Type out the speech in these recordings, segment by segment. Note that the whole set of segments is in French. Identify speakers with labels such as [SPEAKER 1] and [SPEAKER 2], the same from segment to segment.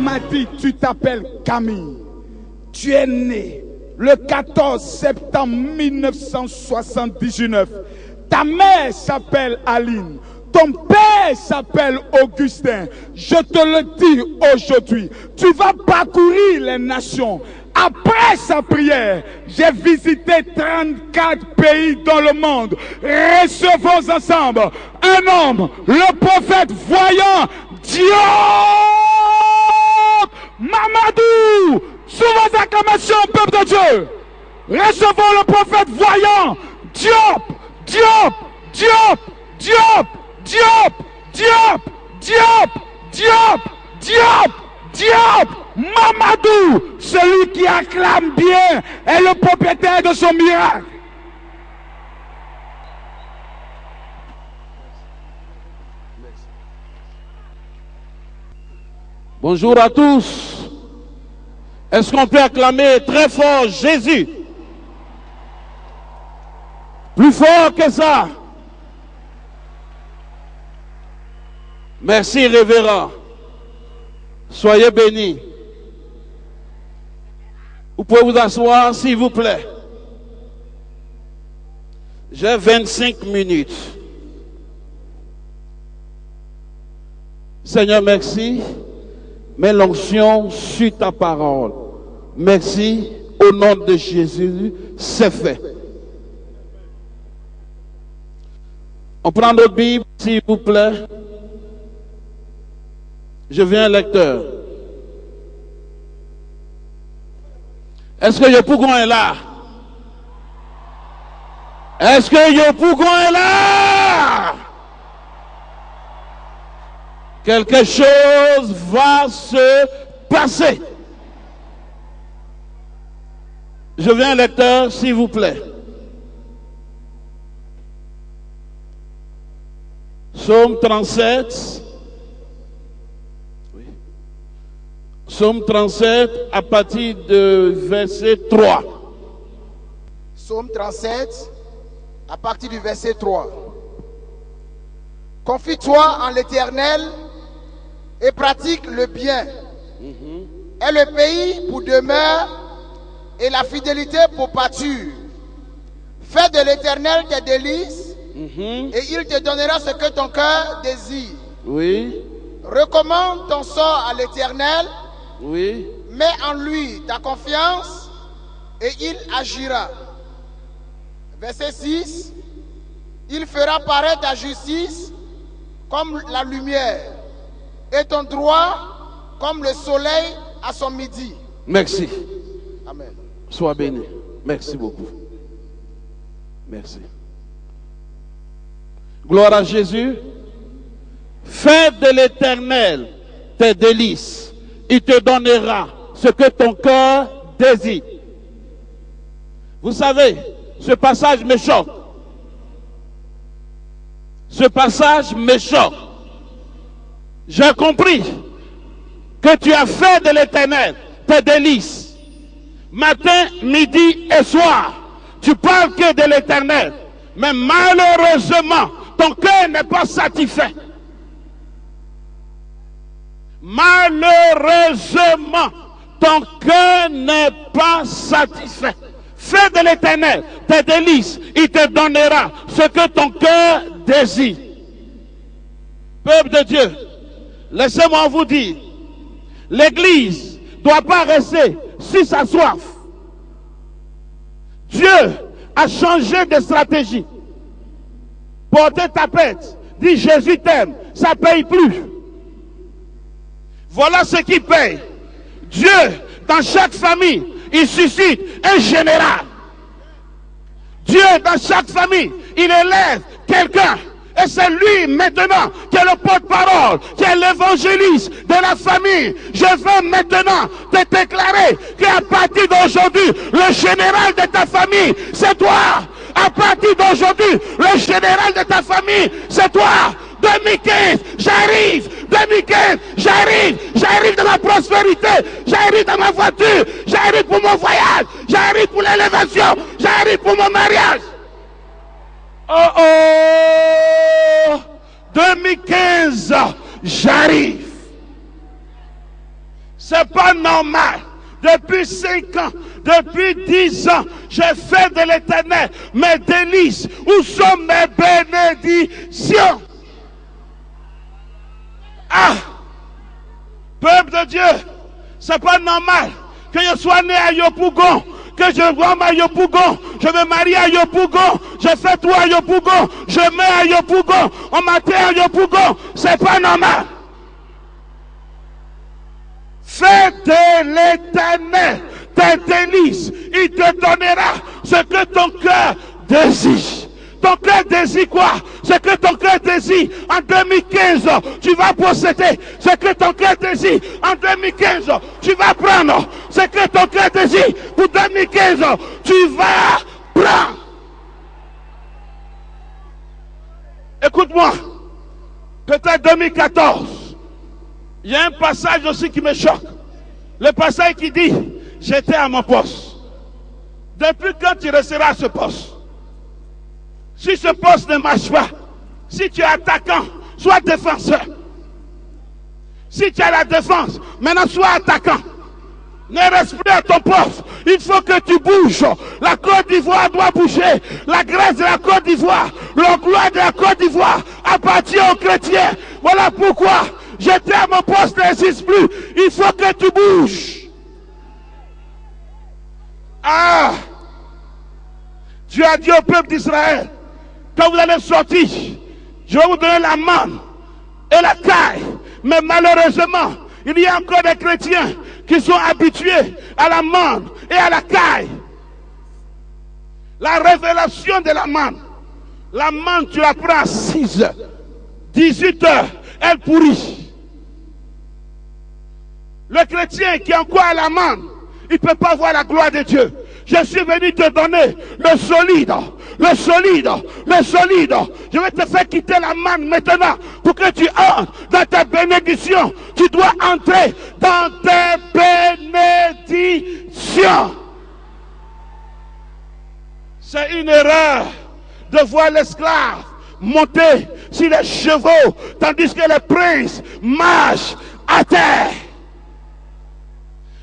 [SPEAKER 1] m'a dit, tu t'appelles Camille. Tu es né le 14 septembre 1979. Ta mère s'appelle Aline. Ton père s'appelle Augustin. Je te le dis aujourd'hui, tu vas parcourir les nations. Après sa prière, j'ai visité 34 pays dans le monde. Recevons ensemble un homme, le prophète voyant, Diop Mamadou. Sous vos acclamations, peuple de Dieu. Recevons le prophète voyant, Diop, Diop, Diop, Diop, Diop, Diop, Diop, Diop, Diop, Diop, Mamadou. Celui qui acclame bien est le propriétaire de son miracle.
[SPEAKER 2] Bonjour à tous. Est-ce qu'on peut acclamer très fort Jésus? Plus fort que ça. Merci révérend. Soyez bénis. Vous pouvez vous asseoir s'il vous plaît. J'ai 25 minutes. Seigneur, merci. Mets l'onction sur ta parole. Merci. Au nom de Jésus, c'est fait. On prend notre Bible, s'il vous plaît. Je viens lecteur. Est-ce que Yopougon est là? Est-ce que Yopougon est là? Quelque chose va se passer. Je viens lecteur, s'il vous plaît. Psaume 37. Oui. Psaume 37 à partir de verset 3.
[SPEAKER 3] Psaume 37 à partir du verset 3. Confie-toi en l'Éternel et pratique le bien. Et le pays pour demeure et la fidélité pour pâture. Fais de l'Éternel tes délices et il te donnera ce que ton cœur désire.
[SPEAKER 2] Oui.
[SPEAKER 3] Recommande ton sort à l'Éternel.
[SPEAKER 2] Oui.
[SPEAKER 3] Mets en lui ta confiance et il agira. Verset 6. Il fera paraître ta justice comme la lumière et ton droit comme le soleil à son midi.
[SPEAKER 2] Merci.
[SPEAKER 3] Amen.
[SPEAKER 2] Sois béni. Merci beaucoup. Merci. Gloire à Jésus. Fais de l'Éternel tes délices. Il te donnera ce que ton cœur désire. Vous savez, ce passage me choque. Ce passage me choque. J'ai compris que tu as fait de l'Éternel tes délices. Matin, midi et soir. Tu parles que de l'Éternel. Mais malheureusement, ton cœur n'est pas satisfait. Malheureusement, ton cœur n'est pas satisfait. Fais de l'Éternel tes délices. Il te donnera ce que ton cœur désire. Peuple de Dieu, laissez-moi vous dire, l'Église ne doit pas rester sur sa soif. Dieu a changé de stratégie. Porter ta pète, dit Jésus t'aime, ça ne paye plus. Voilà ce qui paye. Dieu, dans chaque famille, il suscite un général. Dieu, dans chaque famille, il élève quelqu'un. Et c'est lui maintenant qui est le porte-parole, qui est l'évangéliste de la famille. Je veux maintenant te déclarer qu'à partir d'aujourd'hui, le général de ta famille, c'est toi. À partir d'aujourd'hui, le général de ta famille, c'est toi. 2015, j'arrive. 2015, j'arrive dans la prospérité, j'arrive dans ma voiture, j'arrive pour mon voyage, j'arrive pour l'élévation, j'arrive pour mon mariage. Oh oh, 2015, j'arrive. C'est pas normal. Depuis 5 ans, depuis 10 ans, j'ai fait de l'Éternel mes délices. Où sont mes bénédictions? Ah! Peuple de Dieu, c'est pas normal que je sois né à Yopougon, que je vois à Yopougon, je me marie à Yopougon, je fais tout à Yopougon, je mets à Yopougon, on m'attend à Yopougon. C'est pas normal. Fais de l'Éternel tes délices. Il te donnera ce que ton cœur désire. Ton cœur désire quoi? Ce que ton cœur désire en 2015, tu vas posséder. Ce que ton cœur désire en 2015, tu vas prendre. Ce que ton cœur désire pour 2015, tu vas prendre. Écoute-moi. Peut-être 2014. Il y a un passage aussi qui me choque. Le passage qui dit, j'étais à mon poste. Depuis quand tu resteras à ce poste? Si ce poste ne marche pas, si tu es attaquant, sois défenseur. Si tu as la défense, maintenant sois attaquant. Ne reste plus à ton poste. Il faut que tu bouges. La Côte d'Ivoire doit bouger. La grâce de la Côte d'Ivoire, la gloire de la Côte d'Ivoire appartient aux chrétiens. Voilà pourquoi j'étais à mon poste, n'insiste plus. Il faut que tu bouges. Ah! Dieu a dit au peuple d'Israël, quand vous allez sortir, je vais vous donner la manne et la caille. Mais malheureusement, il y a encore des chrétiens qui sont habitués à la manne et à la caille. La révélation de la manne. La manne, tu la prends à 6 heures. 18 heures, elle pourrit. Le chrétien qui est encore à la manne, il ne peut pas voir la gloire de Dieu. Je suis venu te donner le solide, le solide, le solide. Je vais te faire quitter la manne maintenant pour que tu entres dans tes bénédictions. Tu dois entrer dans tes bénédictions. C'est une erreur de voir l'esclave monter sur les chevaux tandis que les princes marchent à terre.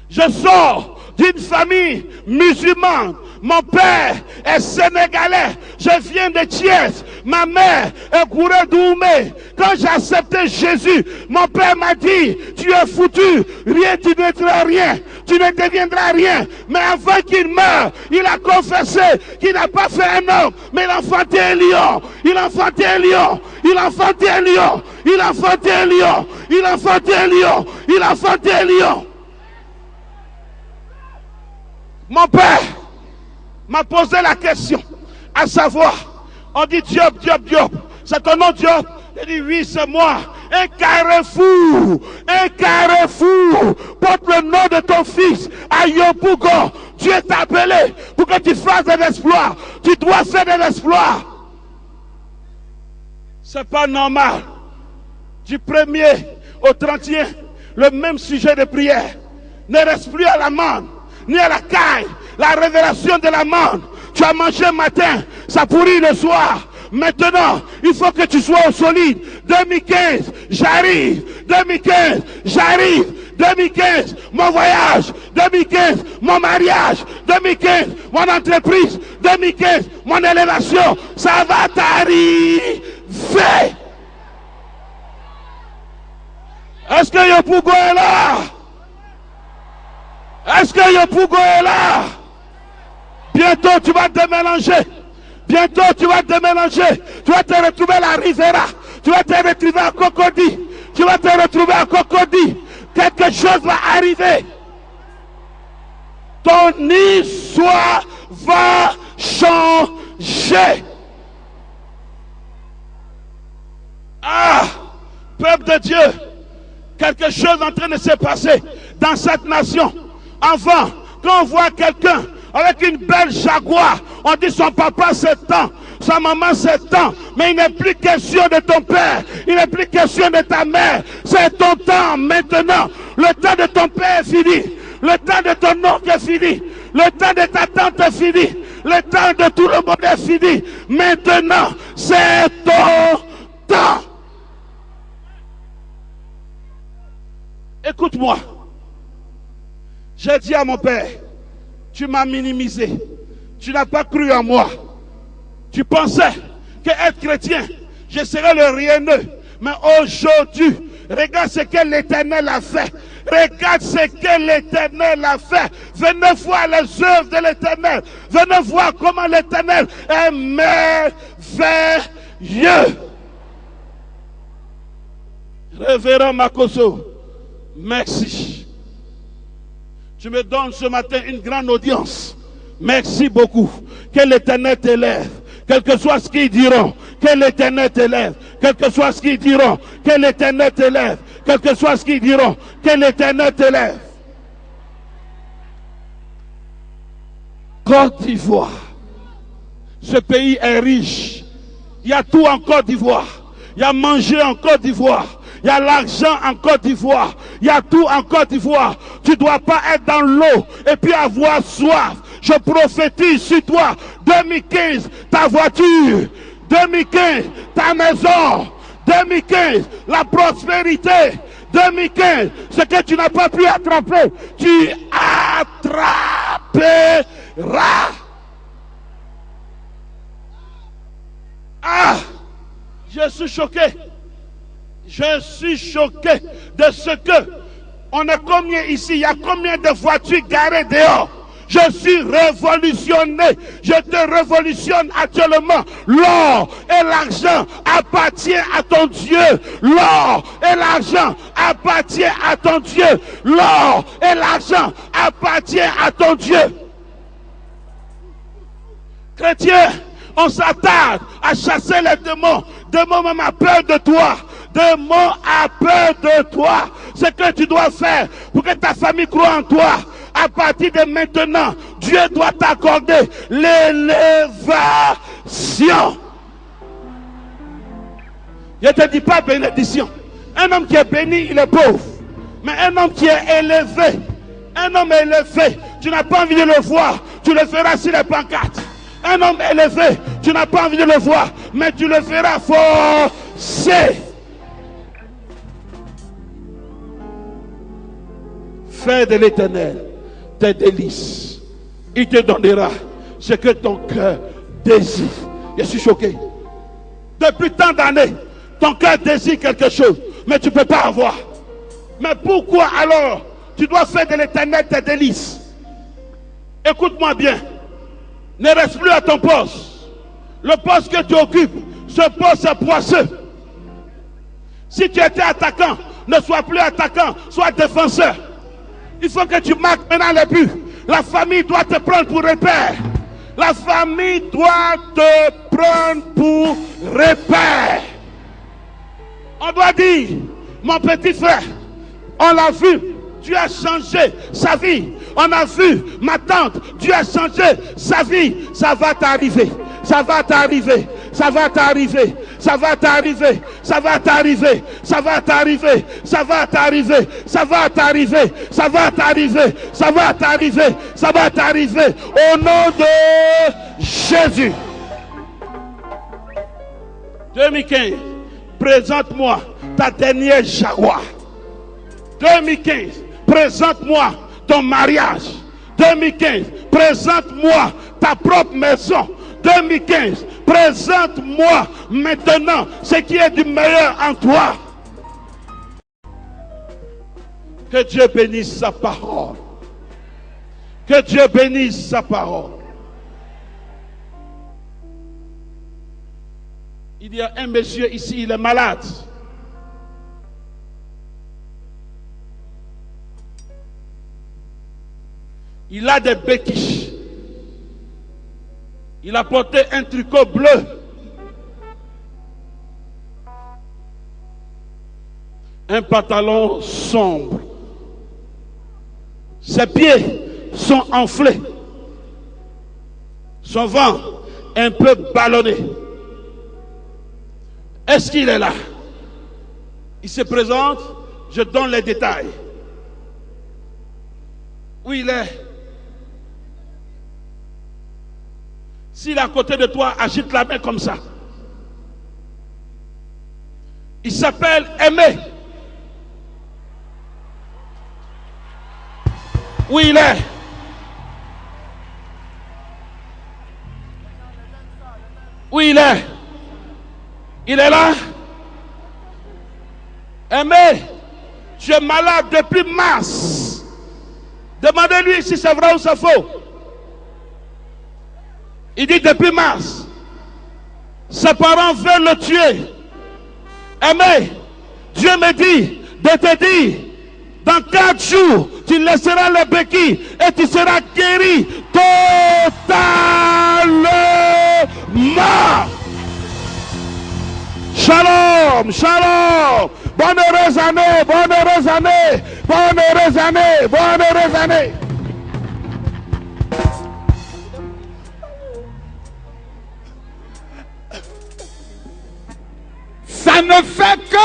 [SPEAKER 2] Je sors d'une famille musulmane. Mon père est sénégalais. Je viens de Thiès. Ma mère est Gouré Doumé. Quand j'ai accepté Jésus, mon père m'a dit, tu es foutu. Rien, tu ne deviendras rien. Tu ne deviendras rien. Mais avant qu'il meure, il a confessé qu'il n'a pas fait un homme, mais il a enfanté un lion. Il a enfanté un lion. Il a enfanté un lion. Il a enfanté un lion. Il a enfanté un lion. Il a enfanté un lion. Mon père m'a posé la question, à savoir, on dit Diop, Diop, Diop, c'est ton nom Diop? Il dit oui, c'est moi. Un carrefour porte le nom de ton fils à Yopougon. Dieu t'a appelé pour que tu fasses des exploits. Tu dois faire des exploits. C'est pas normal. Du 1er au 31, le même sujet de prière. Ne reste plus à la manne ni à la caille. La révélation de la manne. Tu as mangé le matin, ça pourrit le soir. Maintenant, il faut que tu sois au solide. 2015, j'arrive. 2015, j'arrive. 2015, mon voyage. 2015, mon mariage. 2015, mon entreprise. 2015, mon élévation. Ça va t'arriver. Est-ce que Yopougon est là? Est-ce que Yopougon est là? Bientôt tu vas te mélanger. Bientôt tu vas te mélanger. Tu vas te retrouver à la Rivera. Tu vas te retrouver à Cocody. Tu vas te retrouver à Cocody. Quelque chose va arriver. Ton histoire va changer. Ah, peuple de Dieu, quelque chose est en train de se passer dans cette nation. Enfin, quand on voit quelqu'un avec une belle jaguar, on dit son papa c'est tant, sa maman c'est tant, mais il n'est plus question de ton père, il n'est plus question de ta mère, c'est ton temps maintenant. Le temps de ton père est fini, le temps de ton oncle est fini, le temps de ta tante est fini, le temps de tout le monde est fini. Maintenant, c'est ton temps. Écoute-moi. J'ai dit à mon père, tu m'as minimisé. Tu n'as pas cru en moi. Tu pensais qu'être chrétien, je serais le rieneux. Mais aujourd'hui, regarde ce que l'Éternel a fait. Regarde ce que l'Éternel a fait. Venez voir les œuvres de l'Éternel. Venez voir comment l'Éternel est merveilleux. Révérend Makoso, merci. Tu me donnes ce matin une grande audience. Merci beaucoup. Que l'Éternel t'élève. Quel que soit ce qu'ils diront, que l'Éternel t'élève. Quel que soit ce qu'ils diront, que l'Éternel t'élève. Quel que soit ce qu'ils diront, que l'Éternel t'élève. Côte d'Ivoire. Ce pays est riche. Il y a tout en Côte d'Ivoire. Il y a manger en Côte d'Ivoire. Il y a l'argent en Côte d'Ivoire. Il y a tout en Côte d'Ivoire. Tu ne dois pas être dans l'eau et puis avoir soif. Je prophétise sur toi. 2015, ta voiture. 2015, ta maison. 2015, la prospérité. 2015, ce que tu n'as pas pu attraper, tu attraperas. Ah, je suis choqué. Je suis choqué de ce que on est combien ici, il y a combien de voitures garées dehors. Je suis révolutionné. Je te révolutionne actuellement. L'or et l'argent appartiennent à ton Dieu. L'or et l'argent appartiennent à ton Dieu. L'or et l'argent appartiennent à ton Dieu. Chrétien, on s'attarde à chasser les démons. Démons même a peur de toi. Démons a peur de toi. Ce que tu dois faire pour que ta famille croie en toi. À partir de maintenant, Dieu doit t'accorder l'élévation. Je ne te dis pas bénédiction. Un homme qui est béni, il est pauvre. Mais un homme qui est élevé, un homme élevé, tu n'as pas envie de le voir, tu le feras sur les pancartes. Un homme élevé, tu n'as pas envie de le voir, mais tu le feras forcer. Fais de l'Éternel tes délices. Il te donnera ce que ton cœur désire. Je suis choqué. Depuis tant d'années, ton cœur désire quelque chose, mais tu ne peux pas avoir. Mais pourquoi alors tu dois faire de l'Éternel tes délices? Écoute-moi bien. Ne reste plus à ton poste. Le poste que tu occupes, ce poste est poisseux. Si tu étais attaquant, ne sois plus attaquant, sois défenseur. Il faut que tu marques maintenant les buts. La famille doit te prendre pour repère. La famille doit te prendre pour repère. On doit dire, mon petit frère, on l'a vu, Dieu a changé sa vie. On a vu, ma tante, Dieu a changé sa vie. Ça va t'arriver. Ça va t'arriver. Ça va t'arriver. Ça va t'arriver. Ça va t'arriver. Ça va t'arriver. Ça va t'arriver. Ça va t'arriver. Ça va t'arriver. Ça va t'arriver. Ça va t'arriver. Au nom de Jésus. 2015, présente-moi ta dernière jaguar. 2015, présente-moi ton mariage. 2015, présente-moi ta propre maison. 2015, présente-moi maintenant ce qui est du meilleur en toi. Que Dieu bénisse sa parole. Que Dieu bénisse sa parole. Il y a un monsieur ici, il est malade. Il a des béquiches. Il a porté un tricot bleu. Un pantalon sombre. Ses pieds sont enflés. Son ventre un peu ballonné. Est-ce qu'il est là? Il se présente, je donne les détails. Où il est? S'il est à côté de toi, agite la main comme ça. Il s'appelle Aimé. Où il est? Où il est? Il est là? Aimé, tu es malade depuis mars. Demandez-lui si c'est vrai ou c'est faux. Il dit depuis mars. Ses parents veulent le tuer. Aimé, Dieu me dit de te dire, dans 4 jours, tu laisseras les béquilles et tu seras guéri totalement. Shalom, shalom. Bonne heureuse année, bonne heureuse année, bonne heureuse année, bonne heureuse année.
[SPEAKER 1] Ça ne fait que...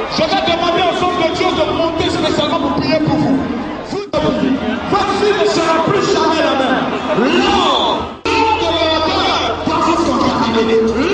[SPEAKER 4] Je vais demander aux hommes de Dieu de monter spécialement pour prier pour vous. Voici ne sera plus jamais la même. L'or de l'auteur doit vous contaminer.